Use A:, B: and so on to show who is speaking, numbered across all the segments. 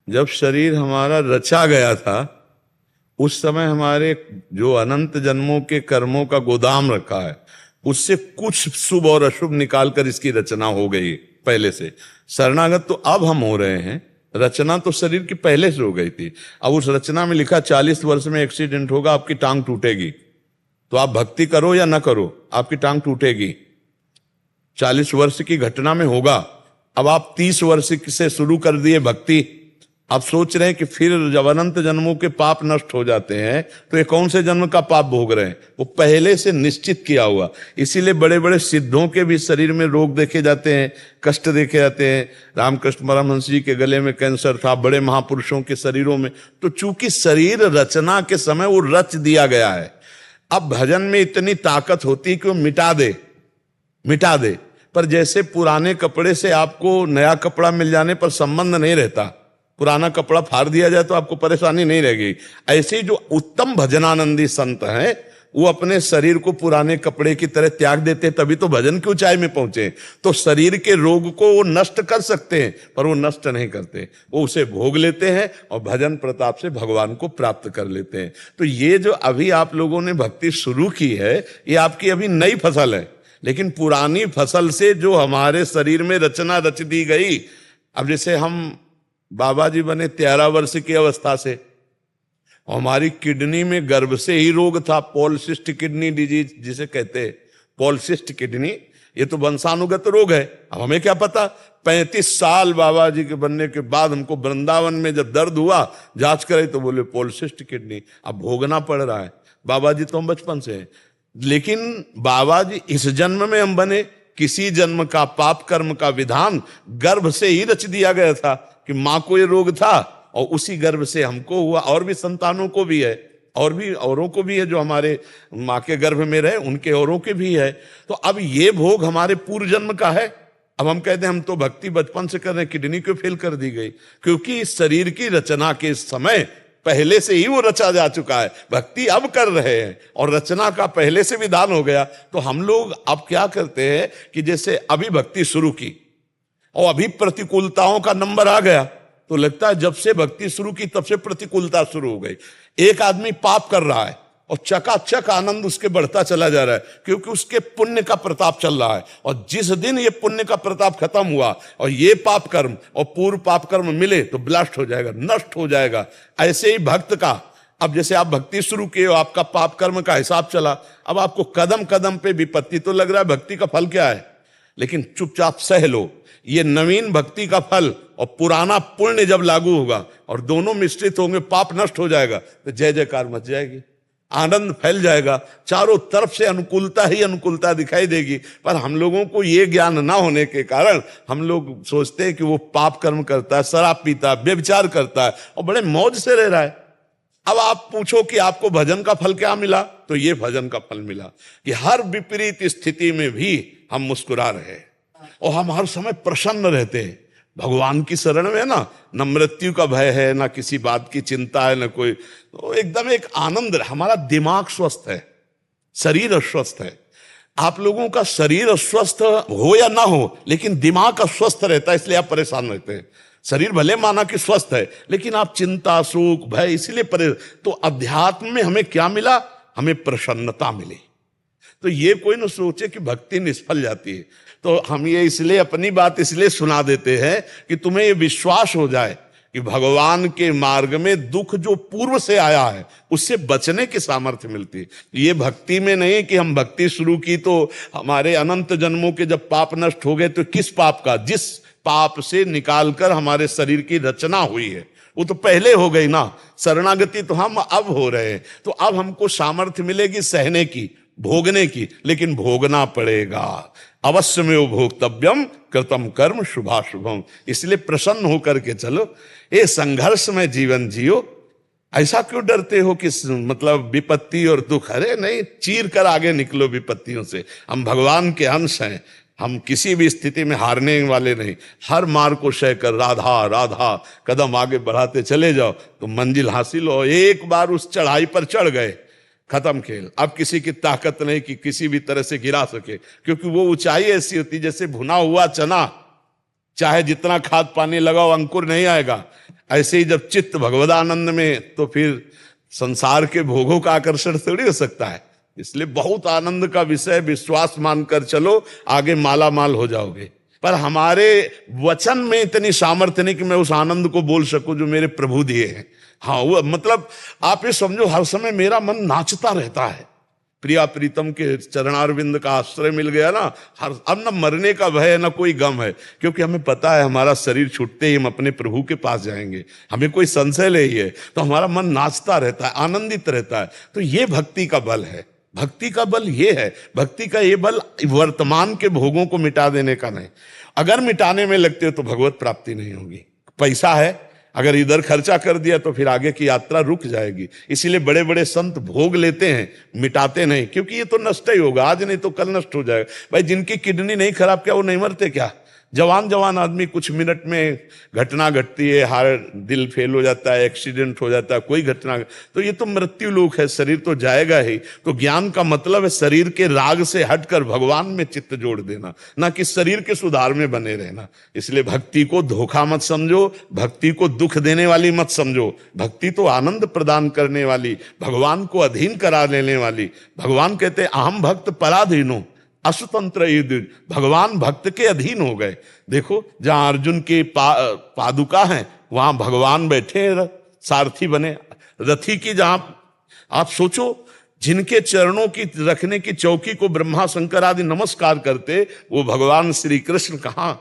A: जब शरीर हमारा रचा गया था उस समय हमारे जो अनंत जन्मों के कर्मों का गोदाम रखा है उससे कुछ शुभ और अशुभ निकालकर इसकी रचना हो गई पहले से। शरणागत तो अब हम हो रहे हैं, रचना तो शरीर की पहले से हो गई थी। अब उस रचना में लिखा 40 वर्ष में एक्सीडेंट होगा, आपकी टांग टूटेगी, तो आप भक्ति करो या ना करो, आपकी टांग टूटेगी। 40 वर्ष की घटना में होगा। अब आप 30 वर्ष से शुरू कर दिए भक्ति, आप सोच रहे हैं कि फिर जब अनंत जन्मों के पाप नष्ट हो जाते हैं तो ये कौन से जन्म का पाप भोग रहे हैं? वो पहले से निश्चित किया हुआ। इसीलिए बड़े बड़े सिद्धों के भी शरीर में रोग देखे जाते हैं, कष्ट देखे जाते हैं। रामकृष्ण परमहंस जी के गले में कैंसर था, बड़े महापुरुषों के शरीरों में। तो चूंकि शरीर रचना के समय वो रच दिया गया है। अब भजन में इतनी ताकत होती है कि वो मिटा दे। पर जैसे पुराने कपड़े से आपको नया कपड़ा मिल जाने पर संबंध नहीं रहता, पुराना कपड़ा फाड़ दिया जाए तो आपको परेशानी नहीं रहेगी, ऐसे ही जो उत्तम भजनानंदी संत हैं वो अपने शरीर को पुराने कपड़े की तरह त्याग देते, तभी तो भजन की ऊंचाई में पहुंचे। तो शरीर के रोग को वो नष्ट कर सकते हैं पर वो नष्ट नहीं करते, वो उसे भोग लेते हैं और भजन प्रताप से भगवान को प्राप्त कर लेते हैं। तो ये जो अभी आप लोगों ने भक्ति शुरू की है ये आपकी अभी नई फसल है, लेकिन पुरानी फसल से जो हमारे शरीर में रचना रच दी गई। अब जैसे हम बाबा जी बने 13 वर्ष की अवस्था से, और हमारी किडनी में गर्भ से ही रोग था, पॉलिसिस्ट किडनी डिजीज जिसे कहते हैं, पॉलिसिस्ट किडनी। ये तो वंशानुगत रोग है। अब हमें क्या पता, 35 साल बाबा जी के बनने के बाद हमको वृंदावन में जब दर्द हुआ, जांच करे तो बोले पॉलिसिस्ट किडनी। अब भोगना पड़ रहा है। बाबा जी तो हम बचपन से हैं, लेकिन बाबा जी इस जन्म में हम बने, किसी जन्म का पाप कर्म का विधान गर्भ से ही रच दिया गया था कि मां को ये रोग था और उसी गर्भ से हमको हुआ, और भी संतानों को भी है, और भी औरों को भी है जो हमारे मां के गर्भ में रहे, उनके औरों के भी है। तो अब ये भोग हमारे पूर्व जन्म का है। अब हम कहते हैं हम तो भक्ति बचपन से कर रहे हैं, किडनी क्यों फेल कर दी गई? क्योंकि इस शरीर की रचना के समय पहले से ही वो रचा जा चुका है, भक्ति अब कर रहे हैं और रचना का पहले से विधान हो गया। तो हम लोग अब क्या करते हैं कि जैसे अभी भक्ति शुरू की और अभी प्रतिकूलताओं का नंबर आ गया, तो लगता है जब से भक्ति शुरू की तब से प्रतिकूलता शुरू हो गई। एक आदमी पाप कर रहा है और चकाचक आनंद उसके बढ़ता चला जा रहा है, क्योंकि उसके पुण्य का प्रताप चल रहा है। और जिस दिन ये पुण्य का प्रताप खत्म हुआ और ये पाप कर्म और पूर्व पाप कर्म मिले तो ब्लास्ट हो जाएगा, नष्ट हो जाएगा। ऐसे ही भक्त का, अब जैसे आप भक्ति शुरू किए हो, आपका पाप कर्म का हिसाब चला, अब आपको कदम कदम पे विपत्ति, तो लग रहा है भक्ति का फल क्या है, लेकिन चुपचाप सह लो। ये नवीन भक्ति का फल और पुराना पुण्य जब लागू होगा और दोनों मिश्रित होंगे, पाप नष्ट हो जाएगा तो जय जयकार मच जाएगी, आनंद फैल जाएगा, चारों तरफ से अनुकूलता ही अनुकूलता दिखाई देगी। पर हम लोगों को ये ज्ञान ना होने के कारण हम लोग सोचते हैं कि वो पाप कर्म करता है, शराब पीता है, व्यभिचार करता है और बड़े मौज से रह रहा है। अब आप पूछो कि आपको भजन का फल क्या मिला, तो ये भजन का फल मिला कि हर विपरीत स्थिति में भी हम मुस्कुरा रहे हैं और हम हर समय प्रसन्न रहते हैं। भगवान की शरण में ना मृत्यु का भय है, ना किसी बात की चिंता है, ना कोई, तो एकदम एक आनंद। हमारा दिमाग स्वस्थ है, शरीर अस्वस्थ है। आप लोगों का शरीर अस्वस्थ हो या ना हो, लेकिन दिमाग अस्वस्थ रहता है, इसलिए आप परेशान रहते हैं। शरीर भले माना कि स्वस्थ है, लेकिन आप चिंता, सुख, भय, इसलिए तो अध्यात्म में हमें क्या मिला? हमें प्रसन्नता मिली। तो ये कोई न सोचे कि भक्ति निष्फल जाती है। तो हम ये इसलिए अपनी बात इसलिए सुना देते हैं कि तुम्हें ये विश्वास हो जाए कि भगवान के मार्ग में दुख जो पूर्व से आया है उससे बचने की सामर्थ्य मिलती है। ये भक्ति में नहीं कि हम भक्ति शुरू की तो हमारे अनंत जन्मों के जब पाप नष्ट हो गए, तो किस पाप का? जिस पाप से निकालकर हमारे शरीर की रचना हुई है वो तो पहले हो गई ना। शरणागति तो हम अब हो रहे हैं, तो अब हमको सामर्थ्य मिलेगी सहने की, भोगने की, लेकिन भोगना पड़ेगा। अवश्य में भोक्तव्यम कृतम कर्म शुभाशुभम। इसलिए प्रसन्न होकर के चलो, ये संघर्ष में जीवन जियो। ऐसा क्यों डरते हो कि मतलब विपत्ति और दुख? अरे नहीं, चीर कर आगे निकलो विपत्तियों से। हम भगवान के अंश हैं, हम किसी भी स्थिति में हारने वाले नहीं। हर मार को सह कर राधा राधा कदम आगे बढ़ाते चले जाओ तो मंजिल हासिल हो। एक बार उस चढ़ाई पर चढ़ गए, खत्म खेल। अब किसी की ताकत नहीं कि किसी भी तरह से गिरा सके, क्योंकि वो ऊंचाई ऐसी होती जैसे भुना हुआ चना चाहे जितना खाद पानी लगाओ अंकुर नहीं आएगा। ऐसे ही जब चित्त भगवदानंद में, तो फिर संसार के भोगों का आकर्षण थोड़ी हो सकता है। इसलिए बहुत आनंद का विषय, विश्वास मानकर चलो, आगे माला माल हो जाओगे। पर हमारे वचन में इतनी सामर्थ्य नहीं कि मैं उस आनंद को बोल सकूं जो मेरे प्रभु दिए हैं। हाँ, वो मतलब आप ये समझो, हर समय मेरा मन नाचता रहता है। प्रिया प्रीतम के चरणारविंद का आश्रय मिल गया ना, अब न मरने का भय है न कोई गम है, क्योंकि हमें पता है हमारा शरीर छूटते ही हम अपने प्रभु के पास जाएंगे। हमें कोई संशय नहीं है, तो हमारा मन नाचता रहता है, आनंदित रहता है। तो ये भक्ति का बल है। भक्ति का बल ये है। भक्ति का ये बल वर्तमान के भोगों को मिटा देने का नहीं। अगर मिटाने में लगते हो तो भगवत प्राप्ति नहीं होगी। पैसा है, अगर इधर खर्चा कर दिया तो फिर आगे की यात्रा रुक जाएगी। इसीलिए बड़े बड़े संत भोग लेते हैं, मिटाते नहीं, क्योंकि ये तो नष्ट ही होगा, आज नहीं तो कल नष्ट हो जाएगा। भाई जिनकी किडनी नहीं खराब, क्या वो नहीं मरते क्या? जवान आदमी, कुछ मिनट में घटना घटती है, हार्ट, दिल फेल हो जाता है, एक्सीडेंट हो जाता है, कोई घटना, तो ये तो मृत्यु लोक है, शरीर तो जाएगा ही। तो ज्ञान का मतलब है शरीर के राग से हटकर भगवान में चित्त जोड़ देना, ना कि शरीर के सुधार में बने रहना। इसलिए भक्ति को धोखा मत समझो, भक्ति को दुख देने वाली मत समझो। भक्ति तो आनंद प्रदान करने वाली, भगवान को अधीन करा लेने वाली। भगवान कहते हैं अहम भक्त पराधीनो असुतंत्र युद्ध, भगवान भक्त के अधीन हो गए। देखो, जहां अर्जुन के पादुका हैं वहां भगवान बैठे, सारथी बने, रथी की। जहां आप सोचो, जिनके चरणों की रखने की चौकी को ब्रह्मा शंकर आदि नमस्कार करते, वो भगवान श्री कृष्ण कहां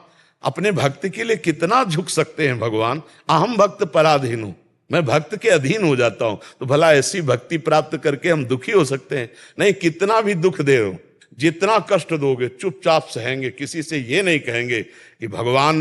A: अपने भक्त के लिए कितना झुक सकते हैं। भगवान अहम भक्त पराधीनो, मैं भक्त के अधीन हो जाता हूं। तो भला ऐसी भक्ति प्राप्त करके हम दुखी हो सकते हैं? नहीं, कितना भी दुख दे हो, जितना कष्ट दोगे चुपचाप सहेंगे, किसी से ये नहीं कहेंगे कि भगवान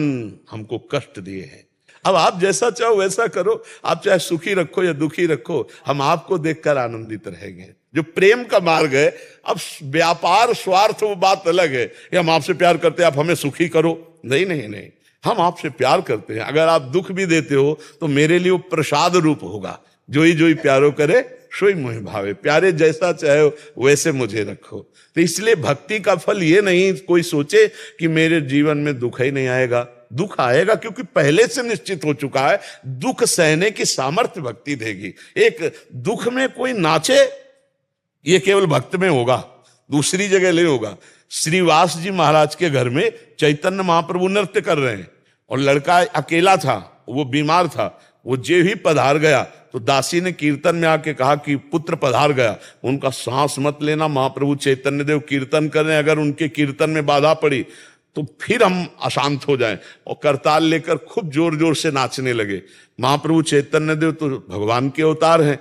A: हमको कष्ट दिए हैं। अब आप जैसा चाहो वैसा करो, आप चाहे सुखी रखो या दुखी रखो, हम आपको देखकर आनंदित रहेंगे। जो प्रेम का मार्ग है, अब व्यापार स्वार्थ वो बात अलग है कि हम आपसे प्यार करते हैं आप हमें सुखी करो। नहीं नहीं नहीं, हम आपसे प्यार करते हैं। अगर आप दुख भी देते हो तो मेरे लिए वो प्रसाद रूप होगा। जोई जोई प्यारो करे सोई मोहि भावे, प्यारे जैसा चाहे वैसे मुझे रखो। तो इसलिए भक्ति का फल ये नहीं कोई सोचे कि मेरे जीवन में दुख ही नहीं आएगा। दुख आएगा, क्योंकि पहले से निश्चित हो चुका है। दुख सहने की सामर्थ्य भक्ति देगी। एक दुख में कोई नाचे, ये केवल भक्त में होगा, दूसरी जगह नहीं होगा। श्रीवास जी महाराज के घर में चैतन्य महाप्रभु नृत्य कर रहे हैं और लड़का अकेला था, वो बीमार था। वो जे ही पधार गया तो दासी ने कीर्तन में आके कहा कि पुत्र पधार गया। उनका सांस मत लेना, महाप्रभु चैतन्य देव कीर्तन कर रहे हैं, अगर उनके कीर्तन में बाधा पड़ी तो फिर हम अशांत हो जाएं। और करताल लेकर खूब जोर जोर से नाचने लगे। महाप्रभु चैतन्य देव तो भगवान के अवतार हैं।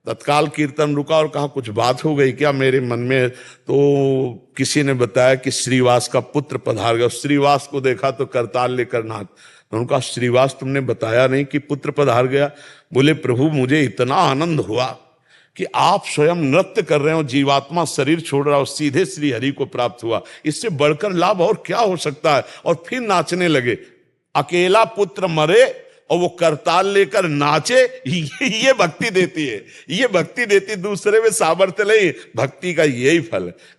A: तत्काल कीर्तन रुका और कहा कुछ बात हो गई क्या मेरे मन में? तो किसी ने बताया कि श्रीवास का पुत्र पधार गया। श्रीवास को देखा तो करताल लेकर नाच। उनका श्रीवास तुमने बताया नहीं कि पुत्र पधार गया? बोले प्रभु मुझे इतना आनंद हुआ कि आप स्वयं नृत्य कर रहे हो, जीवात्मा शरीर छोड़ रहा हो, सीधे श्री हरि को प्राप्त हुआ। इससे बढ़कर लाभ और क्या हो सकता है? और फिर नाचने लगे। अकेला पुत्र मरे और वो करताल लेकर नाचे, ये भक्ति देती है। ये भक्ति देती, दूसरे में सामर्थ्य नहीं। भक्ति का यही फल है।